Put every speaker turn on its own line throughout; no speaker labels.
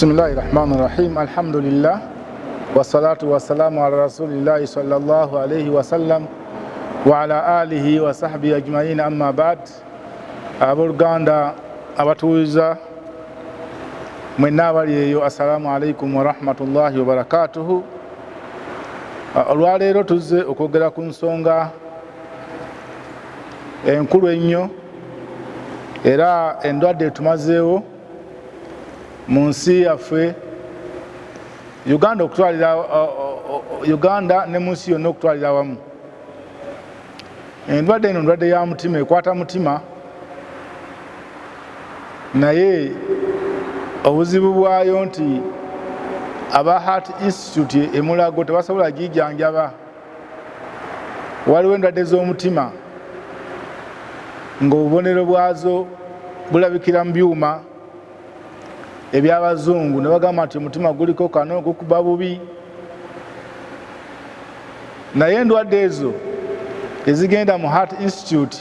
Bismillahirrahmanirrahim. Alhamdulillah wassalatu wassalamu ala rasulillahi sallallahu alayhi wa sallam wa ala alihi wa sahbihi ajma'in, amma ba'd. Abooluganda abatuuza mwenna abali eyo, assalamu alaikum wa rahmatullahi wa barakatuhu. Olwaleero tuzze okwogera ku nsonga enkulu ennyo era endwadde tumazeewo mu nsi yaffe Uganda ne mu nsi yonna okutwalira wamu. Endwadde eno ndwadde ya mutima, ekwata mutima, naye obuzibu bwayo nti aba Heart Institute emulago tebasobola gijjanjaba. Waliwo endwadde z'omutima ng'obubonero bwazo bulabikira mu byuma eby'abazungu, ne bagamba nti omutima guliko kano gukuba bubi. Naye endwadde ezo ezigenda mu Heart Institute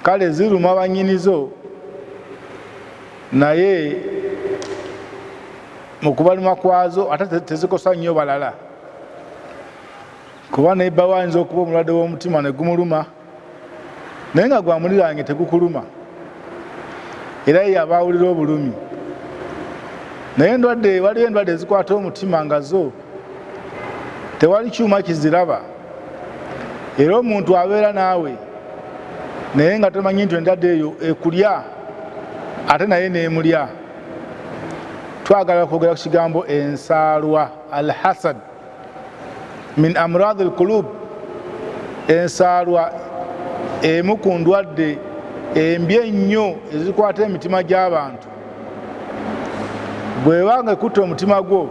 kale ziruma bannyinizo, naye mu kubaluma kwazo ate tezikosa nnyo balala, kuba nebba wayinza okuba omulwadde w'omutima ne gumuluma naye nga gwamulirange tegukuluma, era ye abaawulira obulumi. Naye waliwo endwadde ezikwata omutima nga zo tewali kyuma kiziraba, era omuntu abeera naawe naye nga tomanyi nti endwadde eyo ekulya ate naye neemulya. Twagala kwogera ku kigambo ensaalwa, al hasad min amrad al qulub. Ensaalwa emu ku ndwadde embi ennyo ezikwata emitima gy'abantu. Bwebanga ekutta omutima gwo,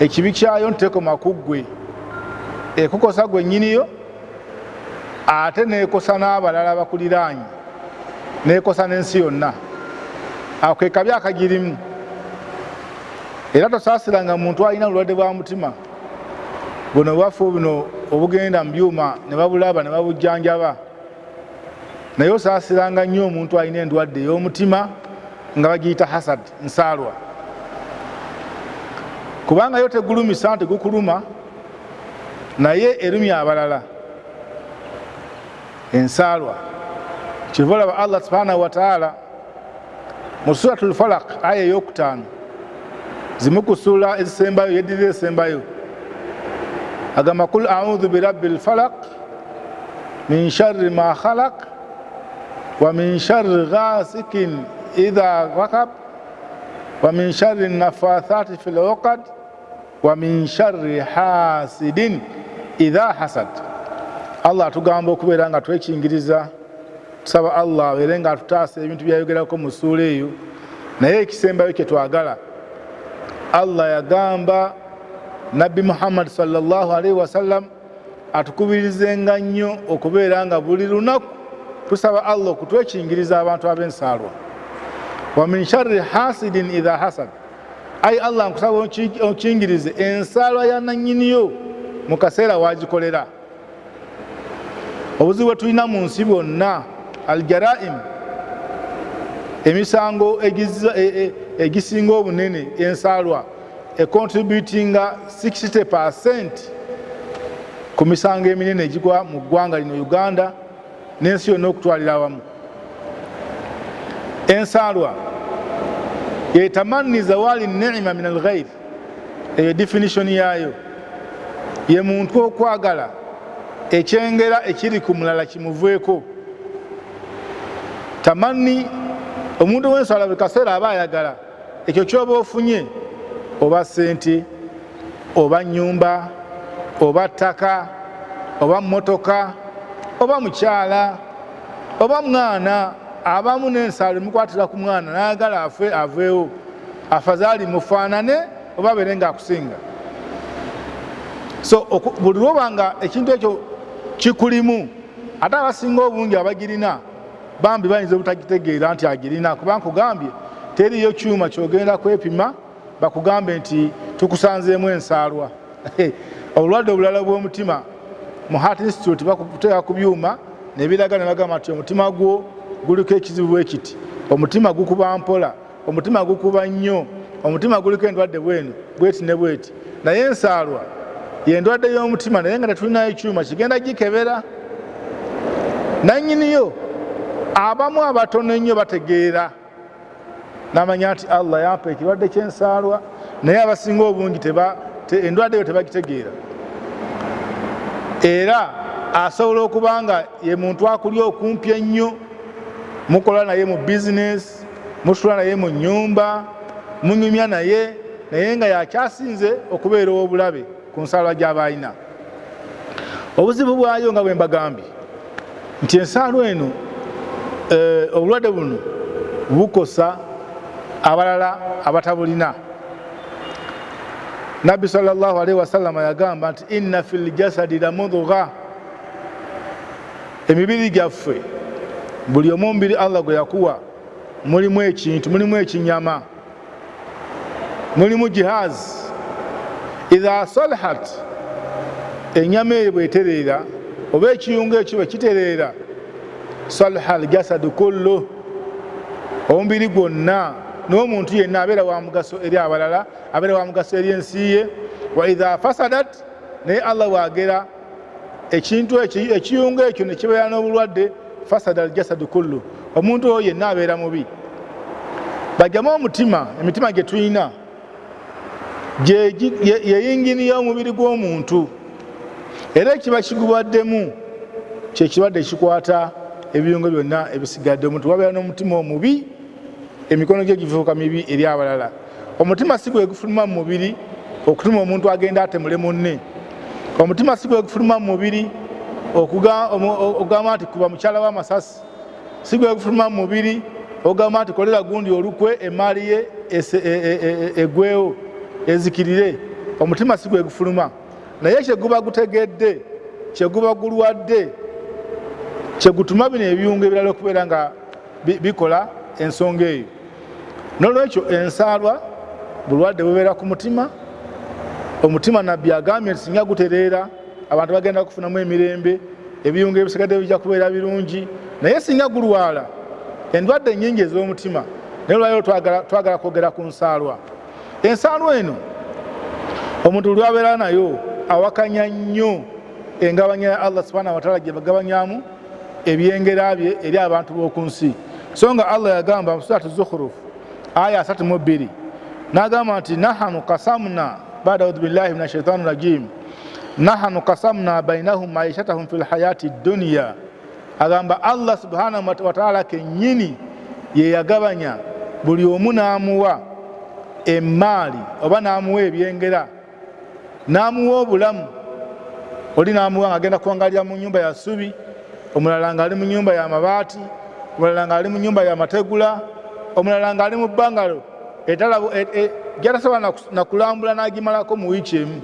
ekibi kyayo ntekoma ku ggwe, ekukosa gwe nnyiniyo ate neekosa n'abalala bakuliraanye, neekosa n'ensi yonna. Ako ke kabi akagirimu. Era tosaasiranga muntu alina obulwadde bwa mutima buno bwaffe buno obugenda mu byuma ne babulaba ne babujjanjaba, naye osaasiranga nnyo omuntu alina endwadde ey'omutima nga bagiyita hasad, nsaalwa, kubanga yo tegulumisa nti gukuluma, naye erumya abalala. Ensaalwa kyeva olaba Allah subhanahu wa ta'ala mu suratul Falaq aya ey'okutaano, zimu ku sura ezisembayo, yeddirira esembayo, agamba kul a'udhu birabbil falaq min sharri ma khalaq wa min sharri ghasikin idha waqab wa min sharri nafathati fil 'uqad wa min sharri hasidin idha hasad. Allah atugamba okubeera nga twekingiriza, tusaba Allah abeere nga atutaasa ebintu byayogerako mu ssuula eyo. Naye ekisembayo kye twagala, Allah yagamba Nabbi Muhammad sallallahu alaihi wasallam atukubirizenga nnyo okubeera nga buli lunaku tusaba Allah okutwekingiriza abantu ab'ensaalwa. Wa min sharri hasidin idha hasad, ai Allah nkusaba okingirize ensaalwa ya nannyiniyo mu kaseera wagikolera. Obuzibu bwe tulina mu nsi bwonna, aljaraim, emisango egisinga obunene, ensaalwa econtributinga 60% ku misango eminene egigwa mu ggwanga lino Uganda n'ensi yonna okutwalira awamu. Ensaalwa yetamanni zawali neema min alghayr, eyo definition yaayo ye muntu okwagala ekyengera ekiri ku mulala kimuveeko. Tamanni, omuntu w'ensaalwa buli kaseera aba ayagala ekyo ky'oba ofunye, oba ssente, oba nnyumba, oba ttaka, oba mmotoka, oba mukyala, oba mwana. Abamu n'ensaalwa emukwatira ku mwana n'ayagala afe aveewo, afazaali mufaanane oba abeere ng'akusinga. So buli lwobanga ekintu ekyo kikulimu, ate abasinga obungi abagirina bambi bayinza obutagitegeera nti agirina, kuba nkugambye teriyo kyuma kyogenda kwepima bakugambe nti tukusanzeemu ensaalwa. Obulwadde obulala bw'omutima mu Heart Institute bakuteeka ku byuma ne biraga ne bagamba nti omutima gwo guliko ekizibu bwe kiti, omutima gukuba mpola, omutima gukuba nnyo, omutima guliko endwadde bwenu bweti ne bweti. Naye ensaalwa y'endwadde y'omutima, naye nga tetulinayo ekyuma kigenda gikebera. Nannyiniyo abamu abatono ennyo bategeera n'amanya nti Allah yampa ekirwadde ky'ensaalwa, naye abasinga obungi endwadde eyo tebagitegeera. Era asobola okuba nga ye muntu akuli okumpi ennyo, mukola naye mu bizinesi, musula naye mu nnyumba, munyumya naye nga yakyasinze okubeera ow'obulabe ku nsaalwa gy'aba alina. Obuzibu bwayo nga bwe mbagambye nti ensaalwa eno obulwadde buno bukosa abalala abatabulina. Nabbi sallallahu alaihi wasallam yagamba nti inna fil jasadi la mudgha, emibiri gyaffe buli omubiri Allah gwe yakuwa mulimu ekintu, mulimu ekinyama, mulimu jihaz. Idha salahat, enyama eyo bwetereera oba ekiyungu ekyo bwe kitereera, salaha aljasadu kullu, omubiri gwonna n'omuntu yenna abeera wa mugaso eri abalala, abeera wa mugaso eri ensi ye. Wa idha fasadat, naye Allah bwagera ekintu ekiyungu ekyo ne kibeera n'obulwadde, fasada aljasadu kullu, omuntu oyo yenna abeera mubi. Bajjamu omutima, emitima gye tulina yeyingini y'omubiri gw'omuntu, era ekiba kigubaddemu kye kirwadde ekikwata ebiyungu byonna ebisigadde. Omuntu wabeera n'omutima omubi, emikono gye gifuuka mibi eri abalala. Omutima si gwe gufuluma mu mubiri okutuma omuntu agenda atemule munne. Omutima si gwe gufuluma mu mubiri okugamba nti kuba mukyala w'amasasi. Si gwe gufuluma mu mubiri okugamba nti kolera gundi olukwe emaali ye egwewo ezikirire. Omutima si gwe gufuluma, naye kye guba gutegedde, kye guba gulwadde, kye gutuma bino ebiyungu ebirala okubeera nga bikola ensonga eyo. N'olwekyo ensaalwa bulwadde bubeera ku mutima. Omutima Nabbi agambye nti singa gutereera abantu bagenda kufunamu emirembe, ebiyungu ebisigadde bijja kubeera birungi. Naye singa gulwala endwadde ennyingi ez'omutima, naye olwaliro twagala kwogera ku nsaalwa. Ensaalwa eno omuntu lwabeera nayo awakanya nnyo engabanya ya Allah subhanahu wa ta'ala gye bagabanyamu ebyengera bye eri abantu b'oku nsi. So nga Allah yagamba mu suratu Zukhruf aya 32 n'agamba nti nahanu qasamna ba'da a'udhu billahi minash shaitani rajim nahanu qasamna bainahum ma'ishatahum fil hayati dunya. Agamba Allah subhanahu wa ta'ala kennyini ye yagabanya buli omu n'amuwa emmaali oba n'amuwa ebyengera, n'amuwa obulamu. Oli n'amuwa ng'agenda kuwangalira mu nnyumba ya ssubi, omulala ng'ali mu nnyumba ya mabaati, omulala ng'ali mu nnyumba ya mategula, omulala ng'ali mu bbangalo gyatasobola nakulambula n'agimalako mu wiiki emu.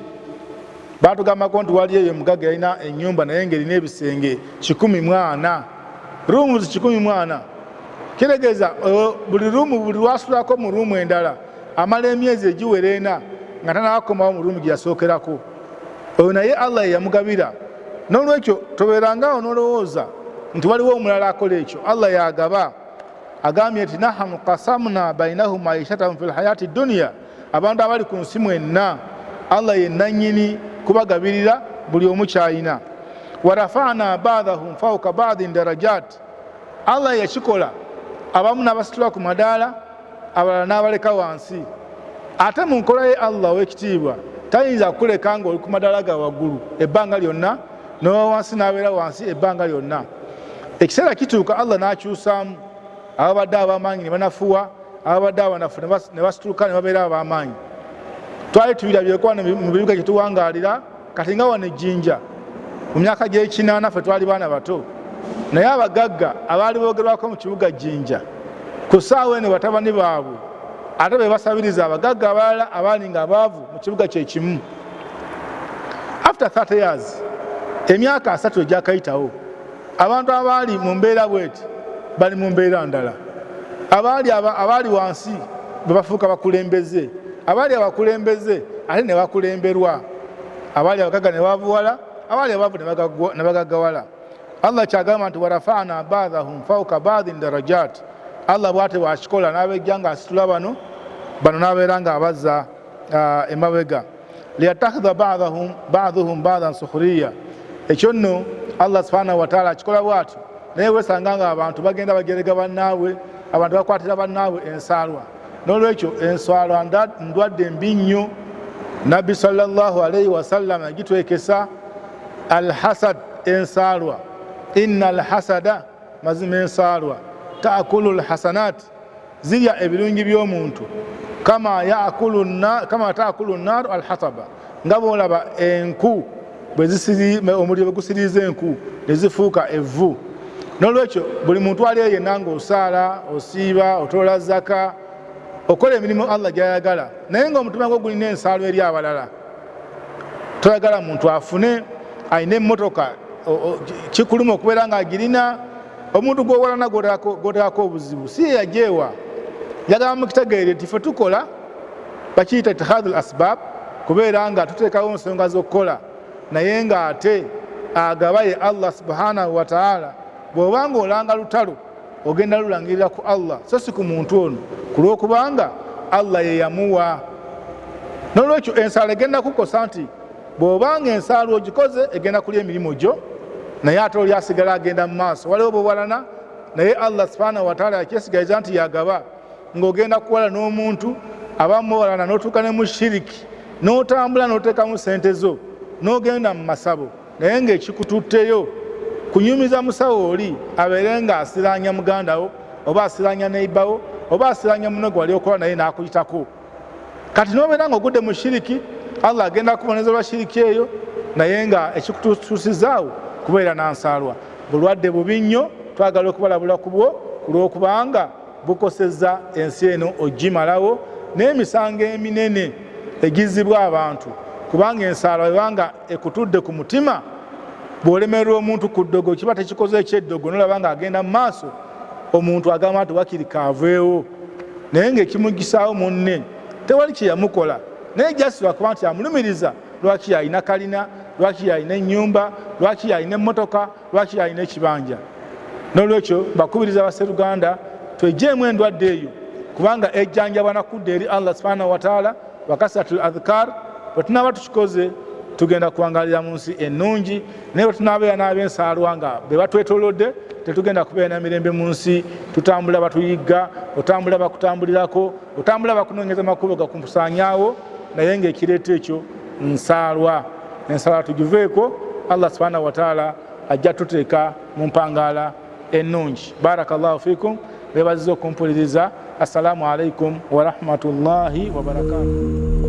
Baatugambako nti wali eyo mugagga yalina ennyumba naye ng'erina ebisenge 140, rooms 140. Kitegeeza buli ruumu buli lwasulako mu ruumu endala amala emyezi egiwera 4 nga tanakomawo mu ruumu gye yasookerako. Oyo naye Allah ye yamugabira. N'olwekyo tobeerangawo n'olowooza nti waliwo omulala akola ekyo. Allah yagaba. Agambye nti nahanu qasamna bainahum ma'ishatahum fil hayati dunya, abantu abali ku nsi mwenna Allah ye nannyini kubagabirira buli omu kyayina. Wa rafa'na ba'dahum fawqa ba'din darajat, Allah yakikola abamu n'abasitula ku madaala abalala n'abaleka wansi. Ate mu nkola ye Allah ow'ekitiibwa tayinza kuleka ng'oli ku madaala ga waggulu ebbanga lyonna, n'owa wansi n'abeera wansi ebbanga lyonna. Ekiseera kituuka Allah n'akyusaamu ababadde ab'amaanyi ne banafuwa, ababadde abanafu ne basituluka ne babeera ab'amaanyi. Twali tubirabyeko mu bibuga kye tuwangaalira, kati nga wano ejjinja mu myaka gy'ekinaana ffe twali baana bato, naye abagagga abaali boogerwako mu kibuga Jjinja ku ssaawa eno batabani baabwe ate be basabiriza abagagga abalala abaali nga abaavu mu kibuga kye kimu. After 30 years, emyaka 3 egyakayitawo, abantu abaali mu mbeera bweti bali mu mbeera ndala. Abaali wansi be bafuuka bakulembeze, abaali abakulembeze ate ne bakulemberwa, abaali abagagga ne bavuwala, abaali abaavu ne bagaggawala. Allah kyagamba nti warafa'na ba'dahum fawqa ba'din darajat, Allah bwate bwakikola n'abejja nga asitula bano n'abeera nga abazza emabega. Liyattakhidha ba'dhuhum ba'dhan sukhriya. Ekyo nno Allah subhanahu wa ta'ala akikola bw'atyo naye weesanga nga abantu bagenda bagerega bannaabwe, abantu bakwatira bannaabwe ensaalwa. N'olwekyo ensaalwa ndwadde mbi nnyo. Nabbi sallallahu alayhi wasallam agitwekesa alhasad, ensaalwa. Inna alhasada, mazima ensaalwa, taakulu alhasanat, zirya ebirungi by'omuntu kama taakulu nnaru alhataba, nga bw'olaba enku omuliro bwe gusiriiza enku ne zifuuka evvu. N'olwekyo buli muntu ali yenna ng'osaala, osiiba, otoola zaka, okola emirimu Allah gy'ayagala, naye ng'omutima gwo gulina ensaalwa eri abalala. Toyagala muntu afune, alina emmotoka, kikuluma okubeera ng'agirina. Omuntu gw'owalana gw'oteekako obuzibu si ye yajeewa. Yagamba mukitegeere nti ffe tukola bakiyita itihadul asbab, kubeera nga tuteekawo ensonga z'okukola, naye ng'ate agaba ye Allah subhanahu wa ta'ala. Bw'obanga olanga lutalo ogenda lulangirira ku Allah, so si ku muntu ono, ku lw'okubanga Allah ye yamuwa. N'olwekyo ensaalo egenda kukosa nti bw'obanga ensaalo ogikoze egenda kulya emirimu gyo, naye ate oli asigala agenda mu maaso. Waliwo bw'owalana naye Allah subhanahu wa ta'ala yakyesigaliza nti yagaba, ng'ogenda kuwala n'omuntu abamu owalana n'otuuka ne mu shiriki, n'otambula n'oteekamu sente zo, n'ogenda mu masabo, naye ng'ekikututteyo kunyumiza musawo oli abeere nga asiranya mugandawo, oba asiranya neibawo, oba asiranya munne gwe wali okola naye n'akuyitako. Kati n'obeera ng'ogudde mu shiriki, Allah agenda kuboneza olwa shiriki eyo, naye nga ekikutuusizaawo kubeera na nsaalwa. Bulwadde bubi nnyo, twagala okubalabula ku bwo ku lw'okubanga bukosezza ensi eno ogimalawo, n'emisango eminene egizibwa abantu, kubanga ensaalwa ebanga ekutudde ku mutima, bw'olemererwa omuntu ku ddogo kiba tekikoze ekyeddogo, n'olaba nga agenda mu maaso, omuntu agamba nti wakiri kaaveewo, naye ng'ekimugisaawo munne tewali kye yamukola, naye jasi lwakuba nti amulumiriza, lwaki alina kalina, lwaki alina ennyumba, lwaki alina emmotoka, lwaki alina ekibanja. N'olwekyo bakubiriza basseruganda twejjeemu endwadde eyo, kubanga ejjanjabwa nakudde eri Allah subhanahu wa ta'ala. Wakasatul adhkar bwe tunaaba tukikoze tugenda kuwangalira mu nsi ennungi, naye bwe tunaabeera n'ab'ensaalwa nga be batwetoolodde tetugenda kubeera na mirembe mu nsi. Tutambula batuyigga, otambula bakutambulirako, otambula bakunoonyeza makubo gakusaanyaawo, naye ng'ekireeta ekyo nsaalwa. Ensaalwa tugiveeko, Allah subhanahu wa ta'ala ajja tuteeka mu mpangaala ennungi. Barakallahu fikum, beebaziza okumpuliriza. Assalamu alaikum wa rahmatullahi wa barakatuh.